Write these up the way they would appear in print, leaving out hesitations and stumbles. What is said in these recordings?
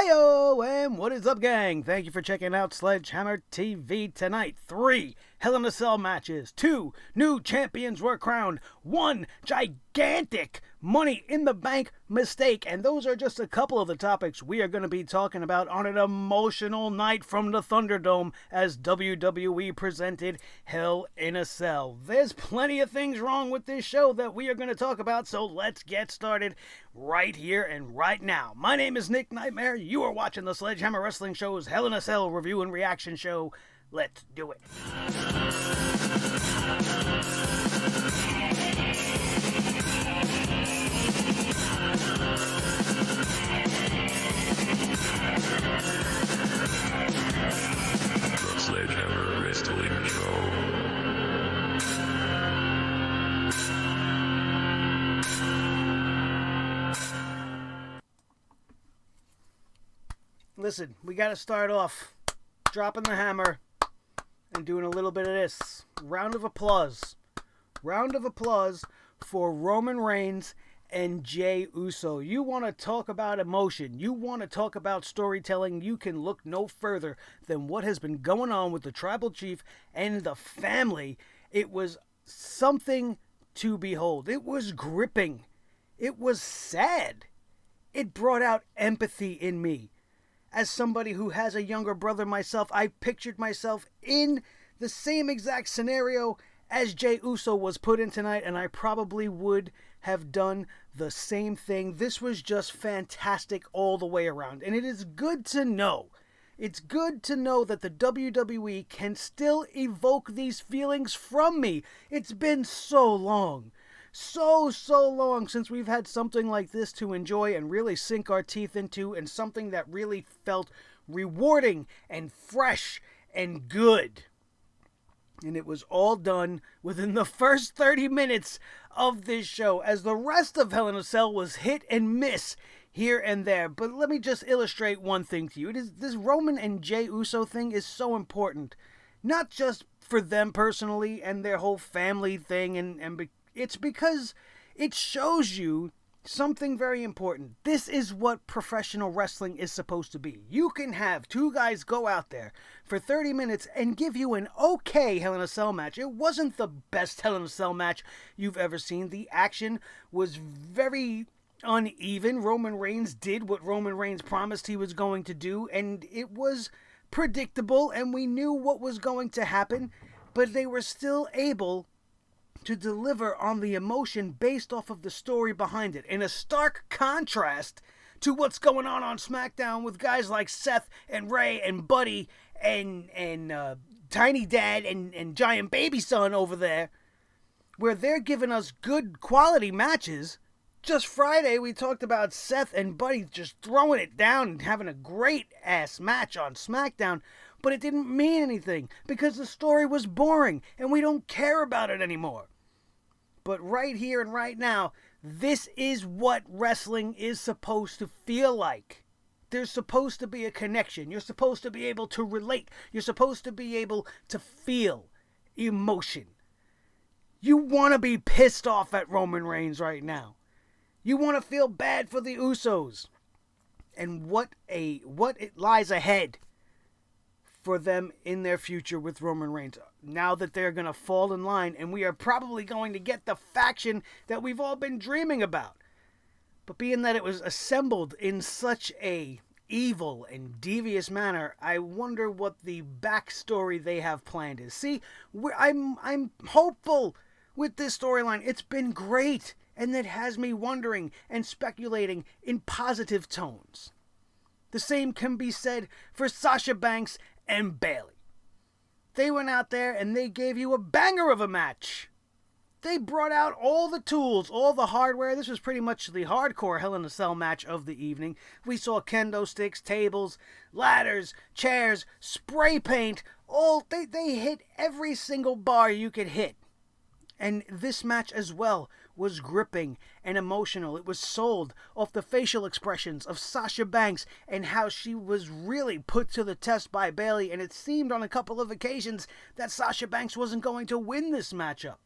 Hiyo, and what is up, gang? Thank you for checking out Sledgehammer TV tonight. 3 Hell in a Cell matches, 2 new champions were crowned, 1 gigantic Money in the Bank mistake, and those are just a couple of the topics we are going to be talking about on an emotional night from the Thunderdome as WWE presented Hell in a Cell. There's plenty of things wrong with this show that we are going to talk about, so let's get started right here and right now. My name is Nick Nightmare. You are watching the Sledgehammer Wrestling Show's Hell in a Cell review and reaction show. Let's do it. The Sledgehammer Wrestling Show. Listen, we got to start off dropping the hammer and doing a little bit of this. Round of applause. Round of applause for Roman Reigns and Jey Uso. You want to talk about emotion. You want to talk about storytelling. You can look no further than what has been going on with the Tribal Chief and the family. It was something to behold. It was gripping. It was sad. It brought out empathy in me. As somebody who has a younger brother myself, I pictured myself in the same exact scenario as Jey Uso was put in tonight, and I probably would have done the same thing. This was just fantastic all the way around, and it is good to know. It's good to know that the WWE can still evoke these feelings from me. It's been so long. So long since we've had something like this to enjoy and really sink our teeth into, and something that really felt rewarding and fresh and good. And it was all done within the first 30 minutes of this show, as the rest of Hell in a Cell was hit and miss here and there. But let me just illustrate one thing to you. This Roman and Jey Uso thing is so important. Not just for them personally and their whole family thing, and it's because it shows you something very important. This is what professional wrestling is supposed to be. You can have two guys go out there for 30 minutes and give you an okay Hell in a Cell match. It wasn't the best Hell in a Cell match you've ever seen. The action was very uneven. Roman Reigns did what Roman Reigns promised he was going to do, and it was predictable, and we knew what was going to happen, but they were still able to deliver on the emotion based off of the story behind it, in a stark contrast to what's going on SmackDown with guys like Seth and Ray and Buddy and Tiny Dad and Giant Baby Son over there, where they're giving us good quality matches. Just Friday, we talked about Seth and Buddy just throwing it down and having a great-ass match on SmackDown, but it didn't mean anything because the story was boring and we don't care about it anymore. But right here and right now, this is what wrestling is supposed to feel like. There's supposed to be a connection. You're supposed to be able to relate. You're supposed to be able to feel emotion. You want to be pissed off at Roman Reigns right now. You want to feel bad for the Usos. And what it lies ahead for them in their future with Roman Reigns, now that they're going to fall in line, and we are probably going to get the faction that we've all been dreaming about. But being that it was assembled in such a evil and devious manner, I wonder what the backstory they have planned is. See, I'm hopeful with this storyline. It's been great, and it has me wondering and speculating in positive tones. The same can be said for Sasha Banks and Bayley. They went out there and they gave you a banger of a match. They brought out all the tools, all the hardware. This was pretty much the hardcore Hell in a Cell match of the evening. We saw kendo sticks, tables, ladders, chairs, spray paint. They hit every single bar you could hit. And this match as well was gripping and emotional. It was sold off the facial expressions of Sasha Banks and how she was really put to the test by Bayley, and it seemed on a couple of occasions that Sasha Banks wasn't going to win this matchup.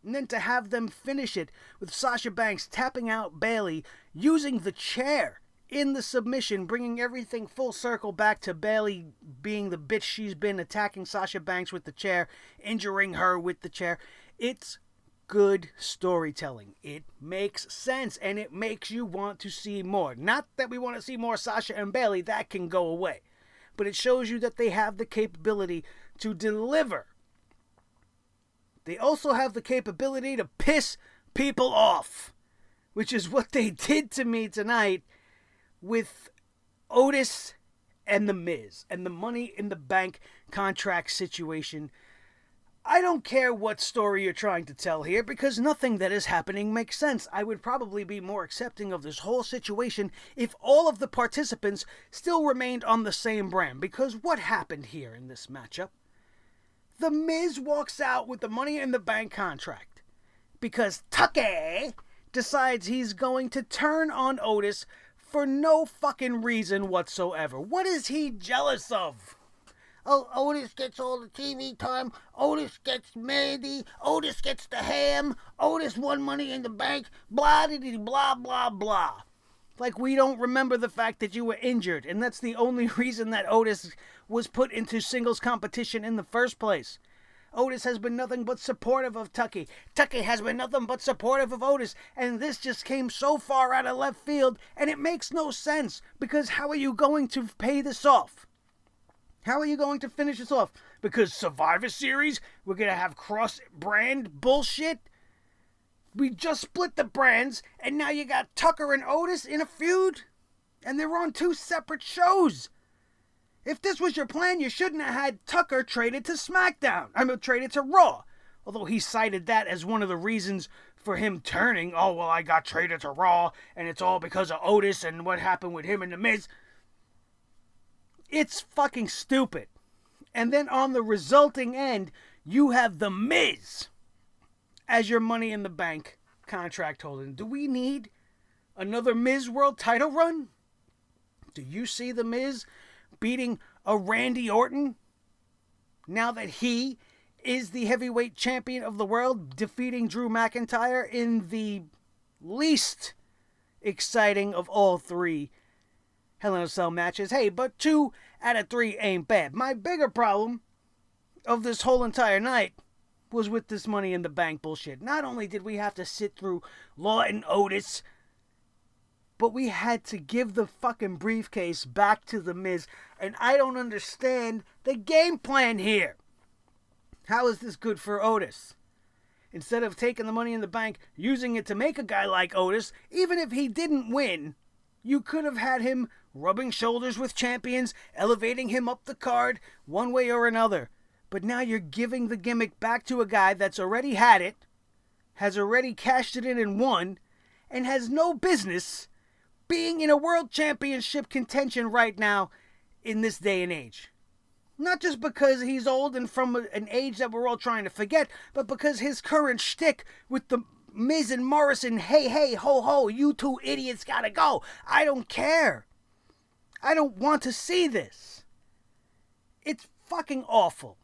And then to have them finish it with Sasha Banks tapping out Bayley using the chair in the submission, bringing everything full circle back to Bayley being the bitch she's been, attacking Sasha Banks with the chair, injuring her with the chair. It's good storytelling. It makes sense, and it makes you want to see more. Not that we want to see more Sasha and Bayley, that can go away. But it shows you that they have the capability to deliver. They also have the capability to piss people off, which is what they did to me tonight with Otis and The Miz and the Money in the Bank contract situation. I don't care what story you're trying to tell here, because nothing that is happening makes sense. I would probably be more accepting of this whole situation if all of the participants still remained on the same brand. Because what happened here in this matchup? The Miz walks out with the Money in the Bank contract because Tucker decides he's going to turn on Otis for no fucking reason whatsoever. What is he jealous of? Oh, Otis gets all the TV time. Otis gets Mandy. Otis gets the ham. Otis won Money in the Bank. Blah, blah, blah, blah. Like we don't remember the fact that you were injured, and that's the only reason that Otis was put into singles competition in the first place. Otis has been nothing but supportive of Tucky. Tucky has been nothing but supportive of Otis, and this just came so far out of left field, and it makes no sense, because how are you going to pay this off? How are you going to finish this off? Because Survivor Series, we're going to have cross-brand bullshit? We just split the brands, and now you got Tucker and Otis in a feud? And they're on two separate shows. If this was your plan, you shouldn't have had Tucker traded to SmackDown. Traded to Raw. Although he cited that as one of the reasons for him turning. Oh, well, I got traded to Raw, and it's all because of Otis and what happened with him and The Miz. It's fucking stupid. And then on the resulting end, you have The Miz as your Money in the Bank contract holder. Do we need another Miz World title run? Do you see The Miz beating a Randy Orton now that he is the heavyweight champion of the world, defeating Drew McIntyre in the least exciting of all three Hell in a Cell matches? Hey, but 2 out of 3 ain't bad. My bigger problem of this whole entire night was with this Money in the Bank bullshit. Not only did we have to sit through Law and Otis, but we had to give the fucking briefcase back to The Miz. And I don't understand the game plan here. How is this good for Otis? Instead of taking the Money in the Bank, using it to make a guy like Otis, even if he didn't win, you could have had him rubbing shoulders with champions, elevating him up the card one way or another. But now you're giving the gimmick back to a guy that's already had it, has already cashed it in and won, and has no business being in a world championship contention right now in this day and age. Not just because he's old and from an age that we're all trying to forget, but because his current shtick with the Miz and Morrison, hey, hey, ho, ho, you two idiots gotta go. I don't care. I don't want to see this. It's fucking awful.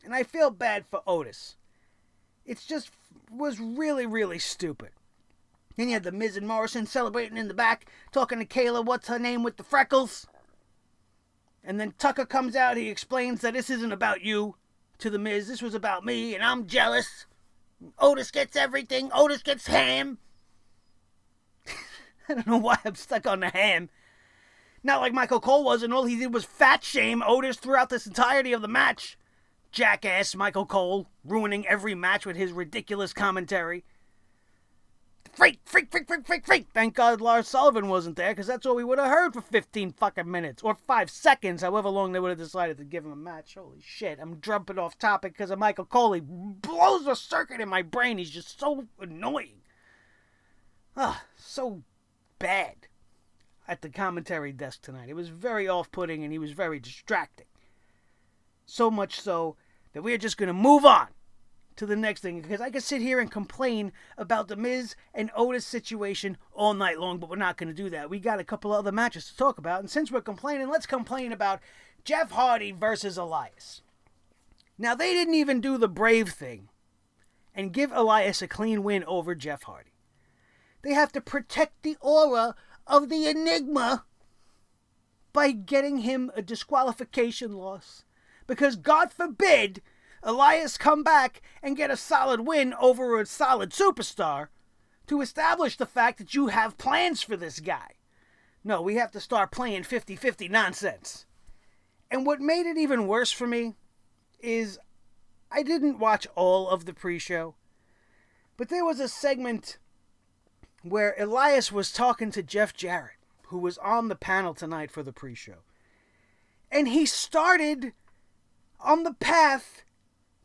And I feel bad for Otis. It just was really, really stupid. Then you had the Miz and Morrison celebrating in the back, talking to Kayla, what's her name, with the freckles. And then Tucker comes out, he explains that this isn't about you to the Miz. This was about me, and I'm jealous. Otis gets everything. Otis gets ham. I don't know why I'm stuck on the ham. Not like Michael Cole was, and all he did was fat shame Otis throughout this entirety of the match. Jackass Michael Cole, ruining every match with his ridiculous commentary. Freak, freak, freak, freak, freak, freak. Thank God Lars Sullivan wasn't there, because that's all we would have heard for 15 fucking minutes. Or 5 seconds, however long they would have decided to give him a match. Holy shit, I'm jumping off topic because of Michael Cole. He blows a circuit in my brain. He's just so annoying. So bad at the commentary desk tonight. It was very off-putting, and he was very distracting. So much so that we are just going to move on to the next thing, because I could sit here and complain about the Miz and Otis situation all night long, but we're not going to do that. We got a couple other matches to talk about, and since we're complaining, let's complain about Jeff Hardy versus Elias. Now, they didn't even do the brave thing and give Elias a clean win over Jeff Hardy. They have to protect the aura of the Enigma by getting him a disqualification loss. Because God forbid Elias come back and get a solid win over a solid superstar to establish the fact that you have plans for this guy. No, we have to start playing 50-50 nonsense. And what made it even worse for me is I didn't watch all of the pre-show, but there was a segment where Elias was talking to Jeff Jarrett, who was on the panel tonight for the pre-show. And he started on the path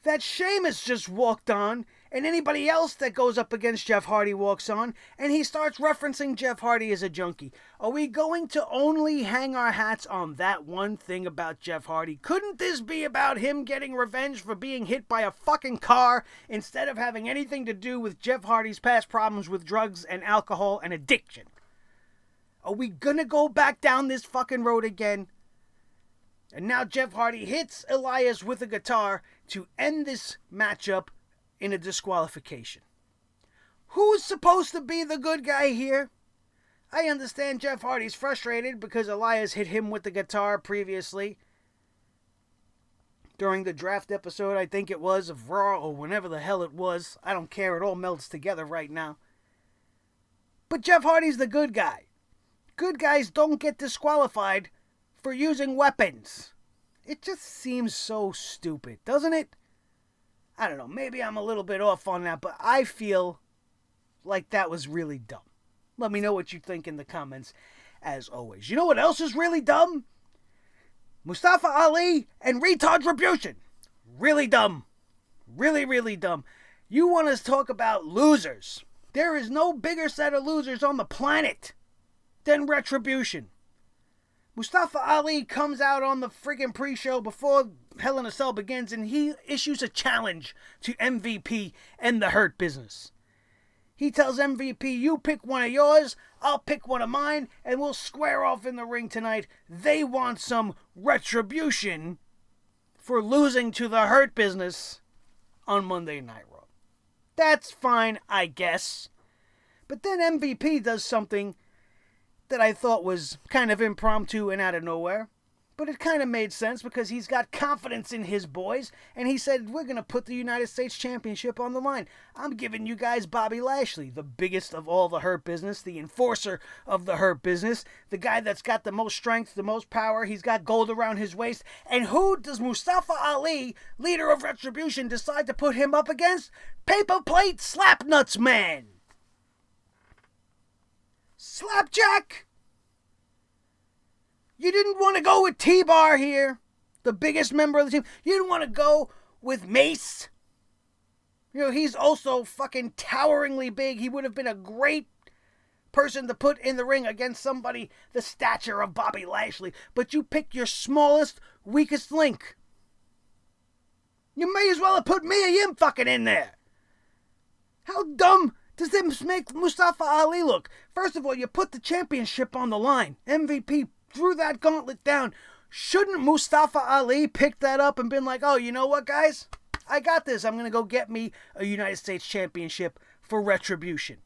that Sheamus just walked on, and anybody else that goes up against Jeff Hardy walks on, and he starts referencing Jeff Hardy as a junkie. Are we going to only hang our hats on that one thing about Jeff Hardy? Couldn't this be about him getting revenge for being hit by a fucking car instead of having anything to do with Jeff Hardy's past problems with drugs and alcohol and addiction? Are we gonna go back down this fucking road again? And now Jeff Hardy hits Elias with a guitar to end this matchup in a disqualification. Who's supposed to be the good guy here? I understand Jeff Hardy's frustrated because Elias hit him with the guitar previously. During the draft episode, I think it was, of Raw, or whenever the hell it was. I don't care, it all melts together right now. But Jeff Hardy's the good guy. Good guys don't get disqualified for using weapons. It just seems so stupid, doesn't it? I don't know, maybe I'm a little bit off on that, but I feel like that was really dumb. Let me know what you think in the comments, as always. You know what else is really dumb? Mustafa Ali and Retribution. Really dumb. Really, really dumb. You want to talk about losers. There is no bigger set of losers on the planet than Retribution. Mustafa Ali comes out on the friggin' pre-show before Hell in a Cell begins, and he issues a challenge to MVP and the Hurt Business. He tells MVP, you pick one of yours, I'll pick one of mine, and we'll square off in the ring tonight. They want some retribution for losing to the Hurt Business on Monday Night Raw. That's fine, I guess. But then MVP does something that I thought was kind of impromptu and out of nowhere. But it kind of made sense because he's got confidence in his boys. And he said, we're going to put the United States Championship on the line. I'm giving you guys Bobby Lashley, the biggest of all the Hurt Business, the enforcer of the Hurt Business, the guy that's got the most strength, the most power. He's got gold around his waist. And who does Mustafa Ali, leader of Retribution, decide to put him up against? Paper Plate Slapnuts Man. Slapjack! You didn't want to go with T-Bar here, the biggest member of the team. You didn't want to go with Mace. You know, he's also fucking toweringly big. He would have been a great person to put in the ring against somebody the stature of Bobby Lashley. But you pick your smallest, weakest link. You may as well have put Mia Yim fucking in there. How dumb does this make Mustafa Ali look? First of all, you put the championship on the line. MVP threw that gauntlet down. Shouldn't Mustafa Ali pick that up and been like, oh, you know what, guys? I got this. I'm going to go get me a United States Championship for Retribution.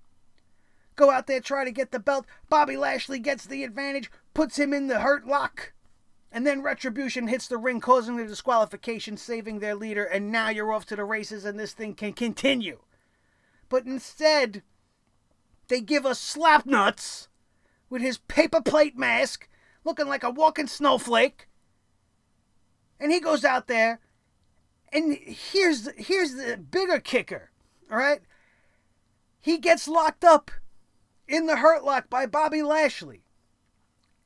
Go out there, try to get the belt. Bobby Lashley gets the advantage, puts him in the Hurt Lock. And then Retribution hits the ring, causing the disqualification, saving their leader. And now you're off to the races and this thing can continue. But instead, they give us Slapnuts with his paper plate mask, looking like a walking snowflake. And he goes out there, and here's the bigger kicker, all right? He gets locked up in the Hurt Lock by Bobby Lashley.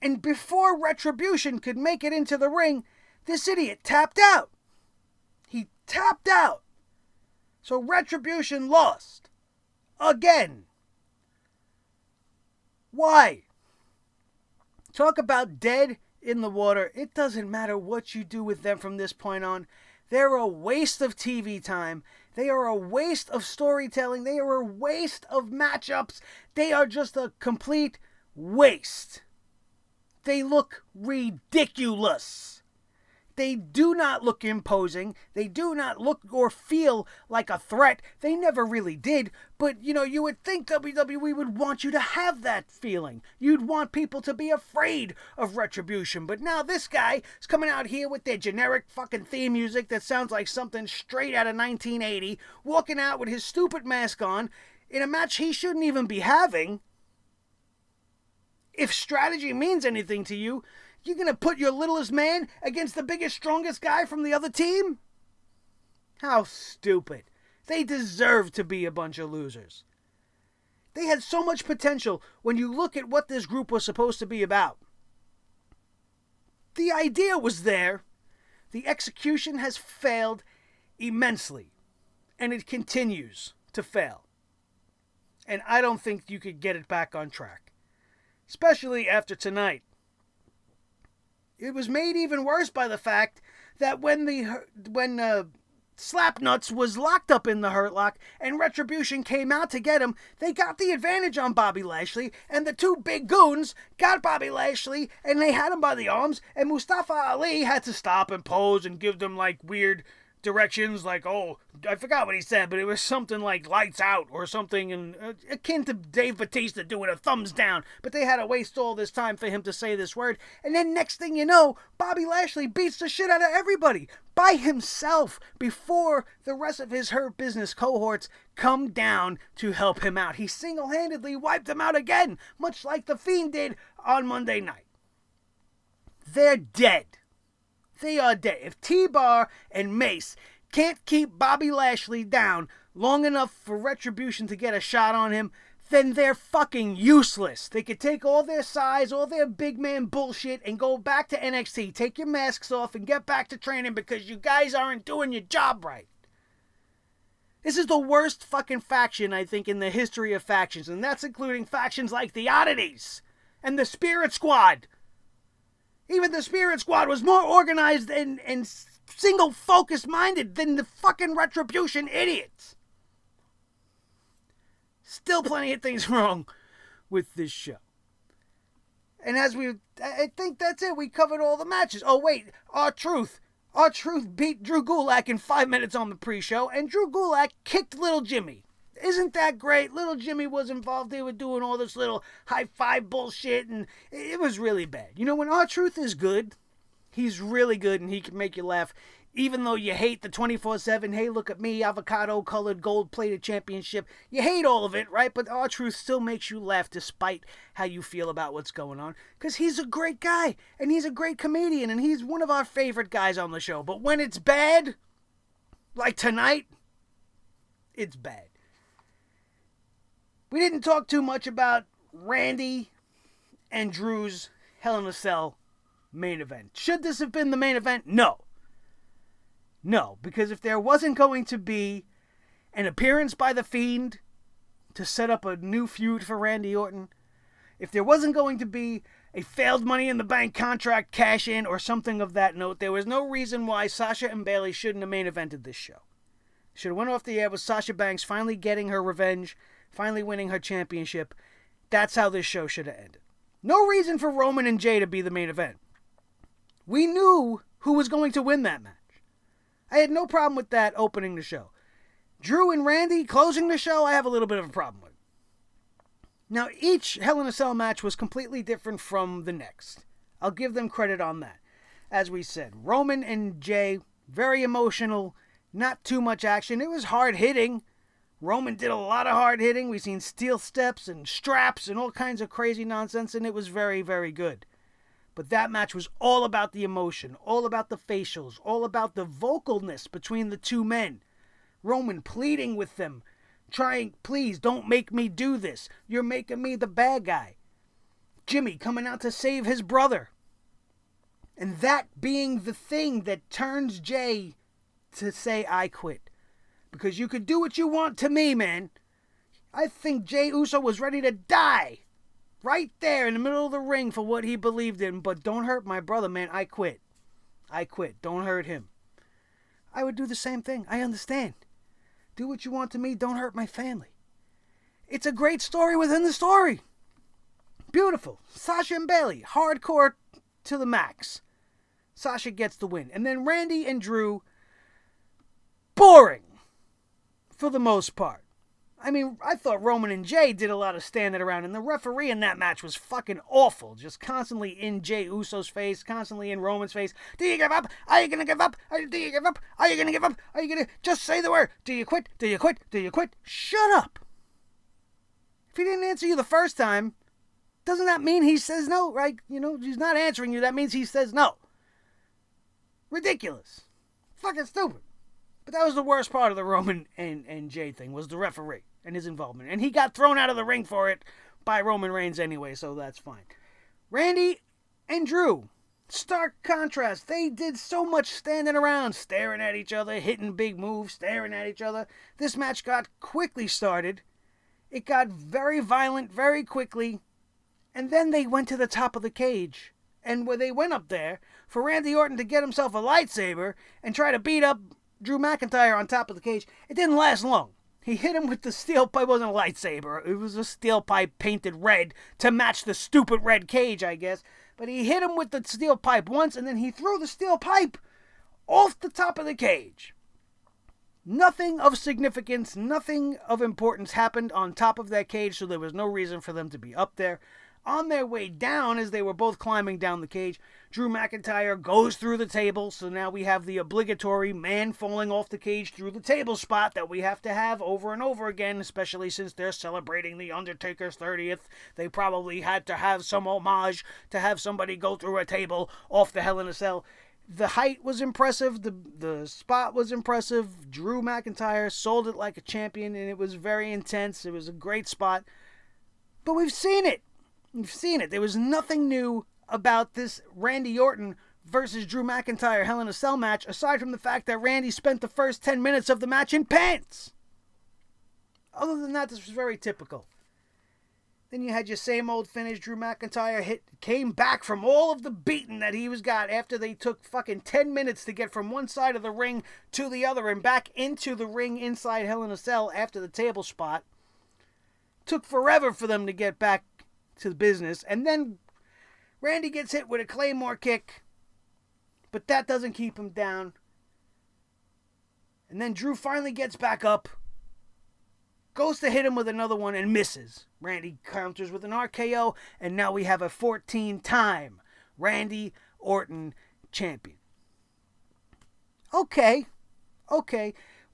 And before Retribution could make it into the ring, this idiot tapped out. He tapped out. So Retribution lost. Again. Why? Talk about dead in the water. It doesn't matter what you do with them from this point on. They're a waste of TV time. They are a waste of storytelling. They are a waste of matchups. They are just a complete waste. They look ridiculous. They do not look imposing. They do not look or feel like a threat. They never really did. But, you would think WWE would want you to have that feeling. You'd want people to be afraid of Retribution. But now this guy is coming out here with their generic fucking theme music that sounds like something straight out of 1980, walking out with his stupid mask on in a match he shouldn't even be having. If strategy means anything to you, you're going to put your littlest man against the biggest, strongest guy from the other team? How stupid. They deserve to be a bunch of losers. They had so much potential when you look at what this group was supposed to be about. The idea was there. The execution has failed immensely. And it continues to fail. And I don't think you could get it back on track. Especially after tonight. It was made even worse by the fact that when Slapnuts was locked up in the Hurt Lock and Retribution came out to get him, they got the advantage on Bobby Lashley, and the two big goons got Bobby Lashley, and they had him by the arms, and Mustafa Ali had to stop and pose and give them like weird directions, like, oh, I forgot what he said, but it was something like lights out or something, and akin to Dave Bautista doing a thumbs down, but they had to waste all this time for him to say this word, and then next thing you know, Bobby Lashley beats the shit out of everybody by himself before the rest of his Hurt Business cohorts come down to help him out. He single-handedly wiped them out again, much like The Fiend did on Monday night. They're dead. They are dead. If T-Bar and Mace can't keep Bobby Lashley down long enough for Retribution to get a shot on him, then they're fucking useless. They could take all their size, all their big man bullshit, and go back to NXT. Take your masks off and get back to training because you guys aren't doing your job right. This is the worst fucking faction, I think, in the history of factions, and that's including factions like the Oddities and the Spirit Squad. Even the Spirit Squad was more organized and single-focused minded than the fucking Retribution idiots. Still plenty of things wrong with this show. And I think that's it. We covered all the matches. Oh, wait. R-Truth beat Drew Gulak in 5 minutes on the pre-show, and Drew Gulak kicked Little Jimmy. Isn't that great? Little Jimmy was involved. They were doing all this little high-five bullshit, and it was really bad. When R-Truth is good, he's really good, and he can make you laugh, even though you hate the 24/7, hey, look at me, avocado-colored, gold-plated championship. You hate all of it, right? But R-Truth still makes you laugh despite how you feel about what's going on, because he's a great guy, and he's a great comedian, and he's one of our favorite guys on the show. But when it's bad, like tonight, it's bad. We didn't talk too much about Randy and Drew's Hell in a Cell main event. Should this have been the main event? No. No, because if there wasn't going to be an appearance by The Fiend to set up a new feud for Randy Orton, if there wasn't going to be a failed Money in the Bank contract cash-in or something of that note, there was no reason why Sasha and Bayley shouldn't have main evented this show. Should have went off the air with Sasha Banks finally getting her revenge, finally winning her championship. That's how this show should have ended. No reason for Roman and Jey to be the main event. We knew who was going to win that match. I had no problem with that opening the show. Drew and Randy closing the show, I have a little bit of a problem with. Now, each Hell in a Cell match was completely different from the next. I'll give them credit on that. As we said, Roman and Jey, very emotional, not too much action. It was hard-hitting. Roman did a lot of hard hitting. We've seen steel steps and straps and all kinds of crazy nonsense, and it was very, very good. But that match was all about the emotion, all about the facials, all about the vocalness between the two men. Roman pleading with them, trying, please don't make me do this. You're making me the bad guy. Jimmy coming out to save his brother. And that being the thing that turns Jey to say, I quit. Because you could do what you want to me, man. I think Jey Uso was ready to die. Right there in the middle of the ring for what he believed in. But don't hurt my brother, man. I quit. I quit. Don't hurt him. I would do the same thing. I understand. Do what you want to me. Don't hurt my family. It's a great story within the story. Beautiful. Sasha and Bayley. Hardcore to the max. Sasha gets the win. And then Randy and Drew, boring for the most part. I mean, I thought Roman and Jey did a lot of standing around, and the referee in that match was fucking awful. Just constantly in Jey Uso's face, constantly in Roman's face. Do you give up? Are you going to give up? Do you give up? Are you going to give up? Are you going to just say the word? Do you quit? Do you quit? Do you quit? Shut up. If he didn't answer you the first time, doesn't that mean he says no, right? You know, he's not answering you. That means he says no. Ridiculous. Fucking stupid. But that was the worst part of the Roman and Jey thing, was the referee and his involvement. And he got thrown out of the ring for it by Roman Reigns anyway, so that's fine. Randy and Drew, stark contrast. They did so much standing around, staring at each other, hitting big moves, staring at each other. This match got quickly started. It got very violent very quickly. And then they went to the top of the cage. And when they went up there for Randy Orton to get himself a lightsaber and try to beat up Drew McIntyre on top of the cage, it didn't last long. He hit him with the steel pipe. It wasn't a lightsaber. It was a steel pipe painted red to match the stupid red cage, I guess. But he hit him with the steel pipe once, and then he threw the steel pipe off the top of the cage. Nothing of significance, nothing of importance happened on top of that cage, so there was no reason for them to be up there. On their way down, as they were both climbing down the cage, Drew McIntyre goes through the table, so now we have the obligatory man falling off the cage through the table spot that we have to have over and over again, especially since they're celebrating The Undertaker's 30th. They probably had to have some homage to have somebody go through a table off the Hell in a Cell. The height was impressive, the spot was impressive. Drew McIntyre sold it like a champion, and it was very intense. It was a great spot. But we've seen it. We've seen it. There was nothing new about this Randy Orton versus Drew McIntyre Hell in a Cell match, aside from the fact that Randy spent the first 10 minutes of the match in pants. Other than that, this was very typical. Then you had your same old finish. Drew McIntyre came back from all of the beating that he was got after they took fucking 10 minutes to get from one side of the ring to the other and back into the ring inside Hell in a Cell after the table spot. Took forever for them to get back to the business, and then Randy gets hit with a Claymore kick, but that doesn't keep him down. And then Drew finally gets back up, goes to hit him with another one and misses. Randy counters with an RKO, and now we have a 14-time Randy Orton champion. Okay.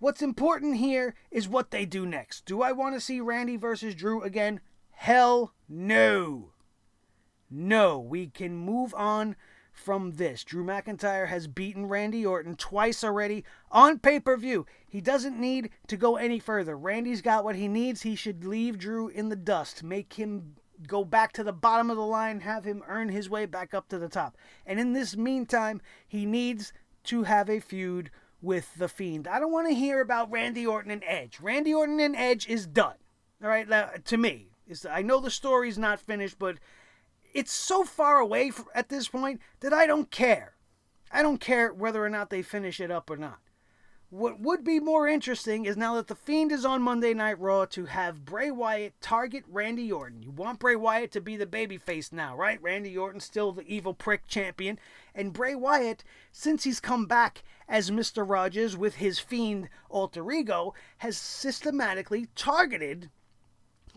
What's important here is what they do next. Do I want to see Randy versus Drew again? Hell no. No, we can move on from this. Drew McIntyre has beaten Randy Orton twice already on pay-per-view. He doesn't need to go any further. Randy's got what he needs. He should leave Drew in the dust. Make him go back to the bottom of the line. Have him earn his way back up to the top. And in this meantime, he needs to have a feud with The Fiend. I don't want to hear about Randy Orton and Edge. Randy Orton and Edge is done. All right, to me. I know the story's not finished, but it's so far away at this point that I don't care. I don't care whether or not they finish it up or not. What would be more interesting is now that The Fiend is on Monday Night Raw to have Bray Wyatt target Randy Orton. You want Bray Wyatt to be the babyface now, right? Randy Orton's still the evil prick champion. And Bray Wyatt, since he's come back as Mr. Rogers with his Fiend alter ego, has systematically targeted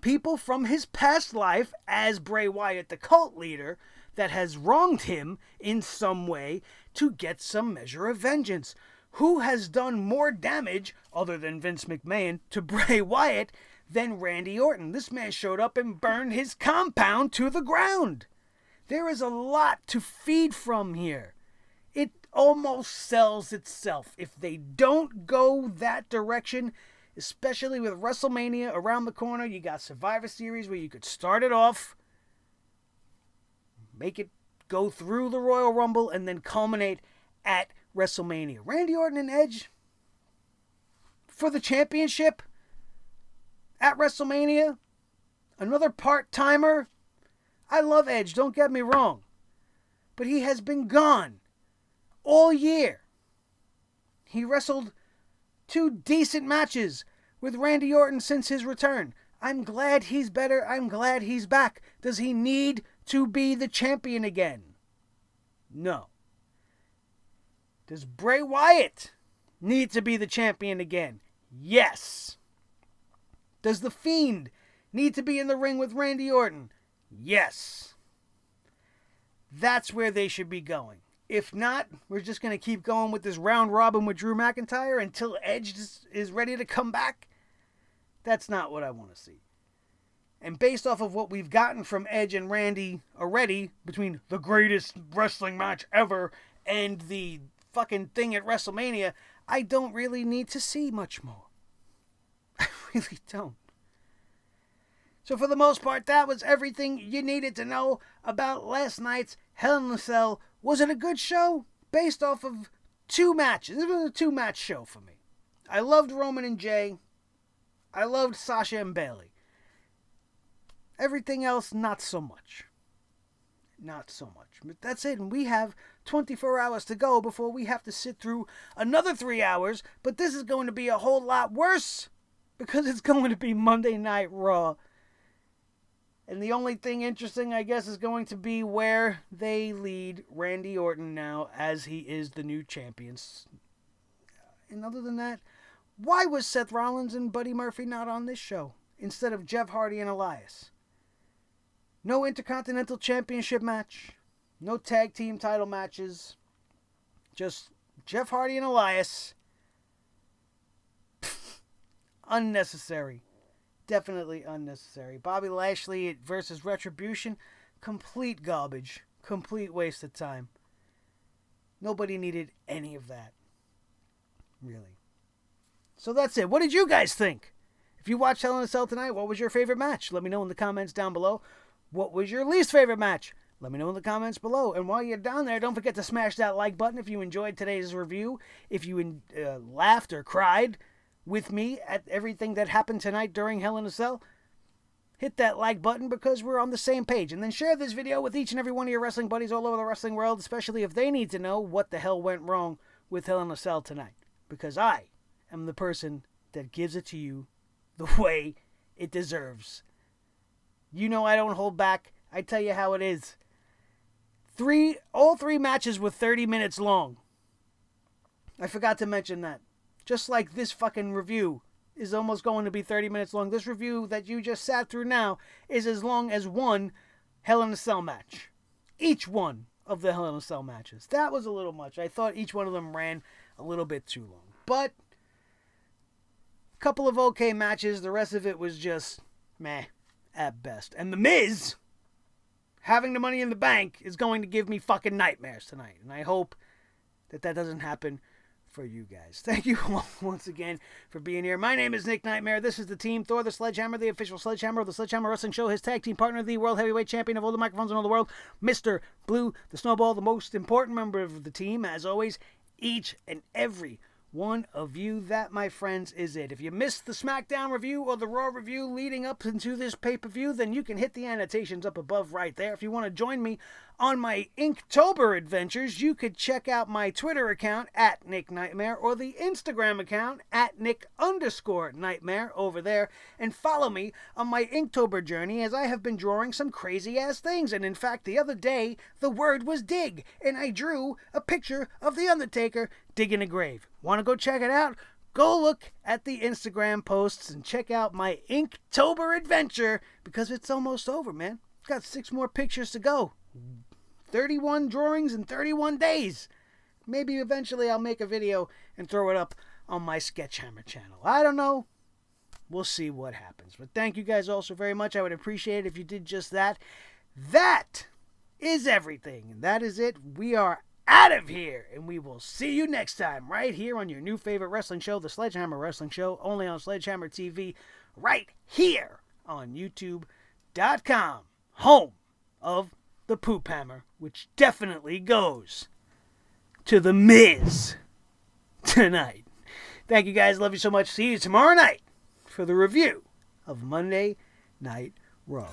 people from his past life as Bray Wyatt, the cult leader, that has wronged him in some way to get some measure of vengeance. Who has done more damage, other than Vince McMahon, to Bray Wyatt than Randy Orton? This man showed up and burned his compound to the ground. There is a lot to feed from here. It almost sells itself. If they don't go that direction, especially with WrestleMania around the corner, you got Survivor Series where you could start it off, make it go through the Royal Rumble, and then culminate at WrestleMania. Randy Orton and Edge for the championship at WrestleMania. Another part-timer. I love Edge, don't get me wrong. But he has been gone all year. He wrestled 2 decent matches with Randy Orton since his return. I'm glad he's better. I'm glad he's back. Does he need to be the champion again? No. Does Bray Wyatt need to be the champion again? Yes. Does The Fiend need to be in the ring with Randy Orton? Yes. That's where they should be going. If not, we're just going to keep going with this round robin with Drew McIntyre until Edge is ready to come back. That's not what I want to see. And based off of what we've gotten from Edge and Randy already, between the greatest wrestling match ever and the fucking thing at WrestleMania, I don't really need to see much more. I really don't. So for the most part, that was everything you needed to know about last night's Hell in a Cell. Was it a good show? Based off of 2 matches. It was a 2-match show for me. I loved Roman and Jey. I loved Sasha and Bayley. Everything else, not so much. Not so much. But that's it. And we have 24 hours to go before we have to sit through another 3 hours. But this is going to be a whole lot worse because it's going to be Monday Night Raw. And the only thing interesting, I guess, is going to be where they lead Randy Orton now as he is the new champion. And other than that, why was Seth Rollins and Buddy Murphy not on this show instead of Jeff Hardy and Elias? No Intercontinental Championship match. No tag team title matches. Just Jeff Hardy and Elias. Unnecessary. Definitely unnecessary. Bobby Lashley versus Retribution. Complete garbage. Complete waste of time. Nobody needed any of that. Really. So that's it. What did you guys think? If you watched Hell in a Cell tonight, what was your favorite match? Let me know in the comments down below. What was your least favorite match? Let me know in the comments below. And while you're down there, don't forget to smash that like button if you enjoyed today's review. If you laughed or cried with me at everything that happened tonight during Hell in a Cell, hit that like button because we're on the same page. And then share this video with each and every one of your wrestling buddies all over the wrestling world, especially if they need to know what the hell went wrong with Hell in a Cell tonight. Because I am the person that gives it to you the way it deserves. You know I don't hold back. I tell you how it is. All three matches were 30 minutes long. I forgot to mention that. Just like this fucking review is almost going to be 30 minutes long. This review that you just sat through now is as long as one Hell in a Cell match. Each one of the Hell in a Cell matches. That was a little much. I thought each one of them ran a little bit too long. But a couple of okay matches. The rest of it was just meh at best. And The Miz having the Money in the Bank is going to give me fucking nightmares tonight. And I hope that doesn't happen for you guys. Thank you all once again for being here. My name is Nick Nightmare. This is the team. Thor the Sledgehammer, the official Sledgehammer of the Sledgehammer Wrestling Show. His tag team partner, the World Heavyweight Champion of all the microphones in all the world, Mr. Blue, the Snowball, the most important member of the team. As always, each and every one of you, that, my friends, is it. If you missed the SmackDown review or the Raw review leading up into this pay-per-view, then you can hit the annotations up above right there. If you want to join me on my Inktober adventures, you could check out my Twitter account at Nick Nightmare or the Instagram account at Nick_Nightmare over there, and follow me on my Inktober journey as I have been drawing some crazy-ass things. And in fact, the other day, the word was dig, and I drew a picture of The Undertaker digging a grave. Want to go check it out? Go look at the Instagram posts and check out my Inktober adventure because it's almost over, man. Got 6 more pictures to go. 31 drawings in 31 days. Maybe eventually I'll make a video and throw it up on my Sledgehammer channel. I don't know. We'll see what happens. But thank you guys all so very much. I would appreciate it if you did just that. That is everything. And that is it. We are out of here. And we will see you next time right here on your new favorite wrestling show, the Sledgehammer Wrestling Show, only on Sledgehammer TV, right here on YouTube.com, home of the Poop Hammer, which definitely goes to The Miz tonight. Thank you guys. Love you so much. See you tomorrow night for the review of Monday Night Raw.